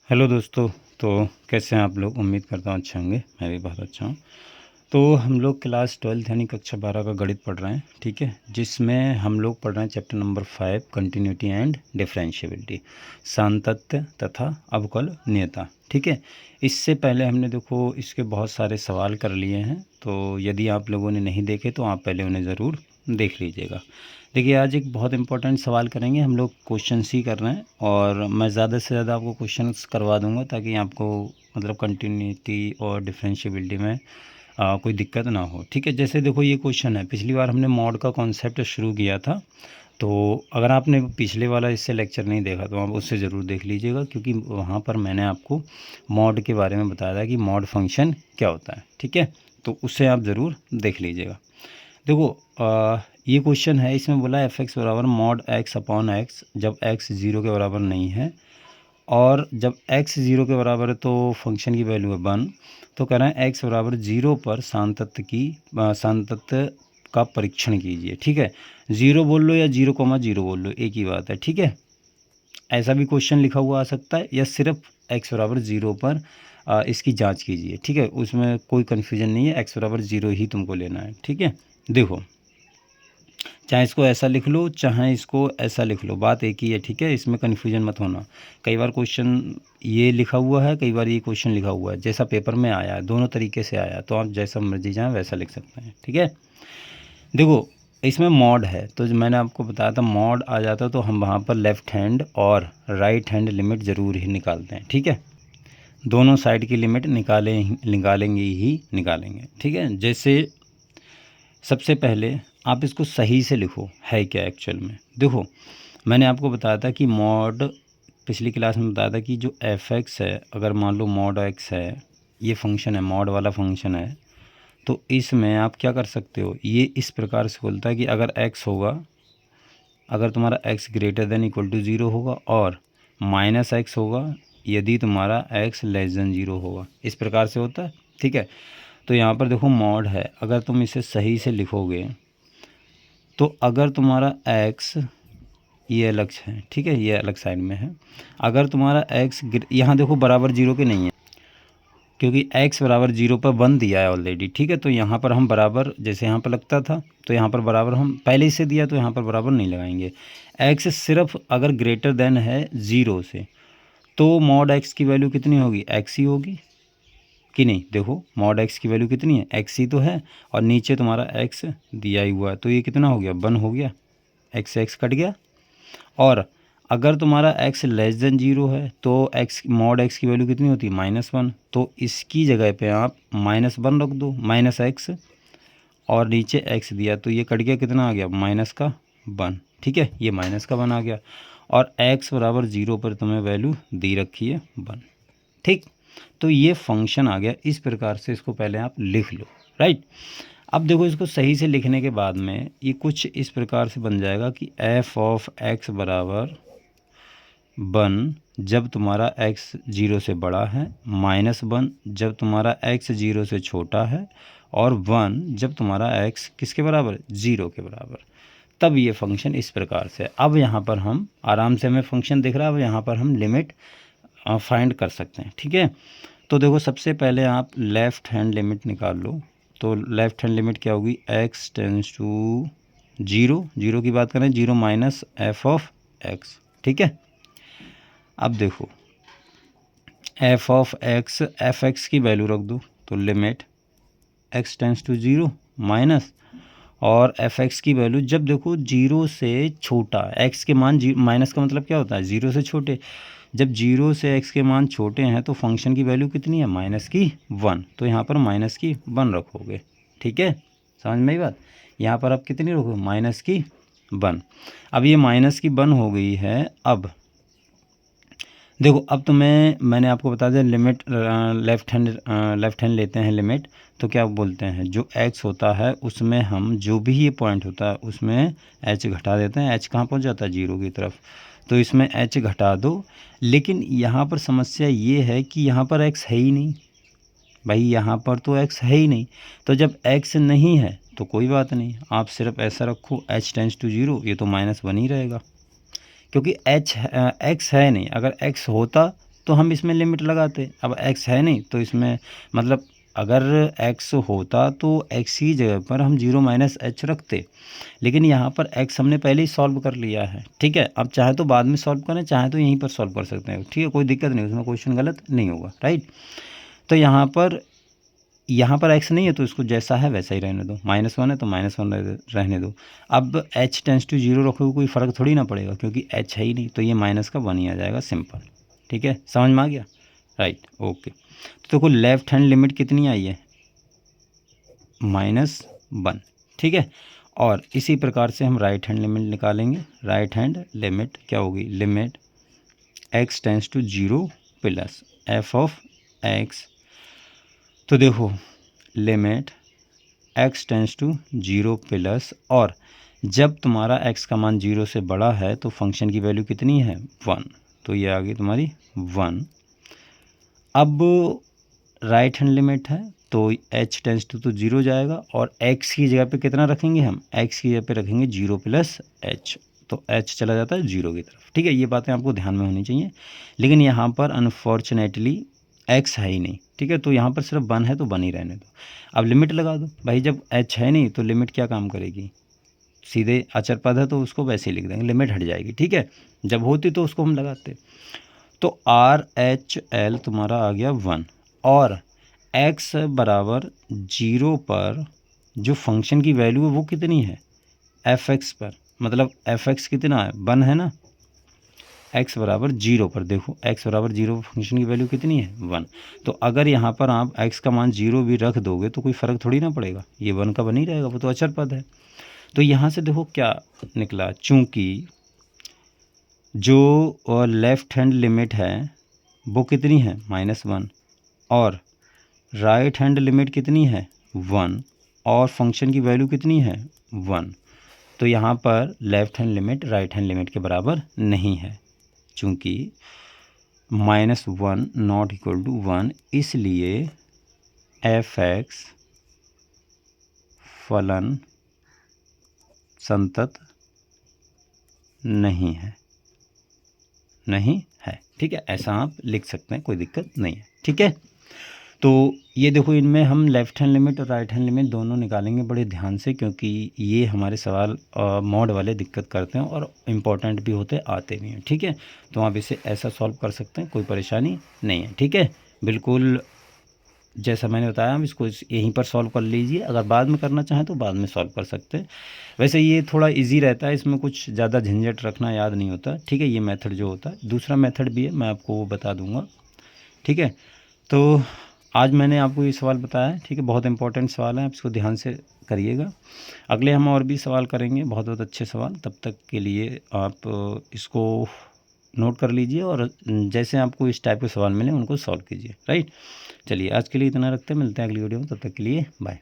Hello दोस्तों। तो कैसे हैं आप लोग? उम्मीद करता हूँ अच्छे होंगे। मैं भी बहुत अच्छा हूँ। तो हम लोग क्लास 12th यानी कक्षा 12 का गणित पढ़ रहे हैं, ठीक है, जिसमें हम लोग पढ़ रहे हैं chapter number 5 continuity and differentiability, सातत्य तथा अवकलनीयता। ठीक है, इससे पहले हमने देखो इसके बहुत सारे सवाल कर लिए हैं, तो यदि आप लोगों ने नहीं देखे तो आप पहले उन्हें ज़रूर देख लीजिएगा। देखिए, आज एक बहुत इंपॉर्टेंट सवाल करेंगे। हम लोग क्वेश्चंस ही कर रहे हैं और मैं ज़्यादा से ज़्यादा आपको क्वेश्चंस करवा दूंगा ताकि आपको मतलब कंटिन्यूटी और डिफरेंशिएबिलिटी में कोई दिक्कत ना हो। ठीक है, जैसे देखो ये क्वेश्चन है, पिछली बार हमने मॉड का कॉन्सेप्ट शुरू किया था। तो अगर आपने पिछले वाला इससे लेक्चर नहीं देखा तो आप उससे ज़रूर देख लीजिएगा, क्योंकि वहाँ पर मैंने आपको मॉड के बारे में बताया था कि मॉड फंक्शन क्या होता है। ठीक है, तो उससे आप ज़रूर देख लीजिएगा। देखो ये क्वेश्चन है, इसमें बोला एफ एक्स बराबर मॉड एक्स अपॉन एक्स जब एक्स ज़ीरो के बराबर नहीं है, और जब एक्स ज़ीरो के बराबर है तो फंक्शन की वैल्यू है 1। तो कह रहे हैं एक्स बराबर 0 पर सातत्य का परीक्षण कीजिए। ठीक है, 0 बोल लो या 0,0 बोल लो, एक ही बात है। ठीक है, ऐसा भी क्वेश्चन लिखा हुआ आ सकता है, या सिर्फ एक्स बराबर 0 पर इसकी जांच कीजिए। ठीक है, उसमें कोई कन्फ्यूजन नहीं है, एक्स बराबर 0 ही तुमको लेना है। ठीक है, देखो, चाहे इसको ऐसा लिख लो चाहे इसको ऐसा लिख लो, बात एक ही है। ठीक है, इसमें कन्फ्यूजन मत होना। कई बार क्वेश्चन ये लिखा हुआ है, कई बार ये क्वेश्चन लिखा हुआ है, जैसा पेपर में आया है दोनों तरीके से आया, तो आप जैसा मर्जी चाहें वैसा लिख सकते हैं। ठीक है, देखो इसमें मॉड है, तो जो मैंने आपको बताया था मॉड आ जाता तो हम वहाँ पर लेफ़्ट हैंड और राइट हैंड लिमिट ज़रूर ही निकालते हैं। ठीक है, दोनों साइड की लिमिट निकालेंगे ही निकालेंगे। ठीक है, जैसे सबसे पहले आप इसको सही से लिखो, है क्या एक्चुअल में। देखो, मैंने आपको बताया था कि मॉड, पिछली क्लास में बताया था कि जो एफ एक्स है, अगर मान लो मॉड एक्स है, ये फंक्शन है, मॉड वाला फंक्शन है, तो इसमें आप क्या कर सकते हो, ये इस प्रकार से बोलता है कि अगर एक्स होगा, अगर तुम्हारा x greater than equal to 0 होगा, और माइनस एक्स होगा यदि तुम्हारा एक्स लेस देन 0 होगा, इस प्रकार से होता है। ठीक है, तो यहाँ पर देखो मॉड है, अगर तुम इसे सही से लिखोगे तो अगर तुम्हारा x, ये अलग है, ठीक है, ये अलग साइड में है, अगर तुम्हारा x यहाँ देखो बराबर 0 के नहीं है, क्योंकि x बराबर 0 पर 1 दिया है ऑलरेडी। ठीक है, तो यहाँ पर हम बराबर, जैसे यहाँ पर लगता था तो यहाँ पर बराबर हम पहले ही से दिया, तो यहाँ पर बराबर नहीं लगाएंगे। x सिर्फ अगर ग्रेटर देन है 0 से, तो मॉड x की वैल्यू कितनी होगी, x ही होगी कि नहीं। देखो मॉड x की वैल्यू कितनी है, x ही तो है, और नीचे तुम्हारा x दिया ही हुआ है, तो ये कितना हो गया, 1 हो गया, x से x कट गया। और अगर तुम्हारा x लेस देन 0 है तो x मॉड x की वैल्यू कितनी होती है, -1। तो इसकी जगह पे आप -1 रख दो, माइनस एक्स, और नीचे x दिया तो ये कट गया, कितना आ गया, -1। ठीक है, ये -1 आ गया, और x बराबर 0 पर तुम्हें वैल्यू दी रखी है 1। ठीक, तो ये फंक्शन आ गया। इस प्रकार से इसको पहले आप लिख लो, राइट। अब देखो, इसको सही से लिखने के बाद में ये कुछ इस प्रकार से बन जाएगा कि f ऑफ x बराबर 1 जब तुम्हारा x 0 से बड़ा है, -1 जब तुम्हारा x 0 से छोटा है, और 1 जब तुम्हारा x किसके बराबर, 0 के बराबर। तब ये फंक्शन इस प्रकार से। अब यहाँ पर हम आराम से, हमें फंक्शन दिख रहा है, अब यहाँ पर हम लिमिट फाइंड कर सकते हैं। ठीक है, तो देखो सबसे पहले आप लेफ़्ट हैंड लिमिट निकाल लो। तो लेफ़्ट हैंड लिमिट क्या होगी, x टेंस टू 0 की बात करें, 0 माइनस एफ ऑफ x। ठीक है, अब देखो F of x, F x की वैल्यू रख दो, तो limit x tends to 0 minus, और एफ एक्स की वैल्यू जब देखो 0 से छोटा, x के मान माइनस का मतलब क्या होता है, 0 से छोटे, जब 0 से x के मान छोटे हैं तो फंक्शन की वैल्यू कितनी है, -1। तो यहाँ पर -1 रखोगे। ठीक है, समझ में आई बात। यहाँ पर आप कितनी रखोगे, -1। अब ये -1 हो गई है। अब देखो, अब तो मैंने आपको बता दिया लिमिट, लेफ़्ट हैंड लेते हैं लिमिट, तो क्या बोलते हैं, जो x होता है उसमें हम जो भी ये पॉइंट होता है उसमें h घटा देते हैं। h कहाँ पहुँच जाता है, 0 की तरफ, तो इसमें h घटा दो। लेकिन यहाँ पर समस्या ये है कि यहाँ पर x है ही नहीं भाई, यहाँ पर तो x है ही नहीं। तो जब x नहीं है तो कोई बात नहीं, आप सिर्फ ऐसा रखो h टेंस टू 0, ये तो -1 ही रहेगा, क्योंकि x है नहीं। अगर x होता तो हम इसमें लिमिट लगाते। अब x है नहीं तो इसमें मतलब अगर x होता तो x की जगह पर हम 0 माइनस h रखते, लेकिन यहाँ पर x हमने पहले ही सॉल्व कर लिया है। ठीक है, अब चाहे तो बाद में सॉल्व करें, चाहे तो यहीं पर सॉल्व कर सकते हैं। ठीक है, कोई दिक्कत नहीं, उसमें क्वेश्चन गलत नहीं होगा। राइट, तो यहाँ पर x नहीं है तो इसको जैसा है वैसा ही रहने दो, -1 है तो -1 रहने दो। अब h टेंस टू 0 रखोगे कोई फ़र्क थोड़ी ना पड़ेगा, क्योंकि h है ही नहीं, तो ये माइनस का 1 ही आ जाएगा, सिंपल। ठीक है, समझ में आ गया? Right, okay. तो देखो लेफ्ट हैंड लिमिट कितनी आई है, -1। ठीक है, और इसी प्रकार से हम राइट हैंड लिमिट निकालेंगे। राइट हैंड लिमिट क्या होगी, limit x tends to 0 plus f of x। तो देखो limit x tends to 0 plus, और जब तुम्हारा x का मान 0 से बड़ा है तो फंक्शन की वैल्यू कितनी है, 1। तो ये आ गई तुम्हारी 1। अब राइट हैंड लिमिट है तो h टेंस टू तो 0 जाएगा, और x की जगह पे कितना रखेंगे हम, x की जगह पे रखेंगे 0 प्लस h, तो h चला जाता है 0 की तरफ। ठीक है, ये बातें आपको ध्यान में होनी चाहिए। लेकिन यहाँ पर अनफॉर्चुनेटली x है ही नहीं। ठीक है, तो यहाँ पर सिर्फ 1 है तो 1 ही रहने दो। अब लिमिट लगा दो भाई, जब h है नहीं तो लिमिट क्या काम करेगी, सीधे अचर पद है तो उसको वैसे ही लिख देंगे, लिमिट हट जाएगी। ठीक है, जब होती तो उसको हम लगाते। तो RHL तुम्हारा आ गया 1, और x बराबर 0 पर जो फंक्शन की वैल्यू है वो कितनी है, fx पर, मतलब fx कितना है, 1 है ना। x बराबर 0 पर देखो, x बराबर 0 फंक्शन की वैल्यू कितनी है, 1। तो अगर यहाँ पर आप x का मान 0 भी रख दोगे तो कोई फ़र्क थोड़ी ना पड़ेगा, ये 1 का 1 ही रहेगा, वो तो अचर पद है। तो यहाँ से देखो क्या निकला, चूँकि जो लेफ़्ट हैंड लिमिट है वो कितनी है, -1, और राइट हैंड लिमिट कितनी है, 1, और फंक्शन की वैल्यू कितनी है, 1। तो यहाँ पर left hand limit right hand limit के बराबर नहीं है, चूँकि -1 नॉट इक्वल टू 1, इसलिए fx फलन संतत नहीं है, नहीं है। ठीक है, ऐसा आप लिख सकते हैं, कोई दिक्कत नहीं है। ठीक है, तो ये देखो इनमें हम लेफ़्ट हैंड लिमिट और राइट हैंड लिमिट दोनों निकालेंगे बड़े ध्यान से, क्योंकि ये हमारे सवाल मॉड वाले दिक्कत करते हैं और इम्पॉर्टेंट भी होते, आते भी हैं। ठीक है, तो आप इसे ऐसा सॉल्व कर सकते हैं, कोई परेशानी नहीं है। ठीक है, बिल्कुल जैसा मैंने बताया, हम इसको यहीं पर सॉल्व कर लीजिए, अगर बाद में करना चाहें तो बाद में सॉल्व कर सकते हैं। वैसे ये थोड़ा इजी रहता है, इसमें कुछ ज़्यादा झंझट रखना याद नहीं होता। ठीक है, ये मेथड जो होता है, दूसरा मेथड भी है, मैं आपको वो बता दूंगा। ठीक है, तो आज मैंने आपको ये सवाल बताया है। ठीक है, बहुत इंपॉर्टेंट सवाल है, आप इसको ध्यान से करिएगा। अगले हम और भी सवाल करेंगे, बहुत बहुत अच्छे सवाल। तब तक के लिए आप इसको नोट कर लीजिए, और जैसे आपको इस टाइप के सवाल मिले उनको सॉल्व कीजिए। राइट, चलिए आज के लिए इतना रखते हैं, मिलते हैं अगली वीडियो में, तब तक के लिए बाय।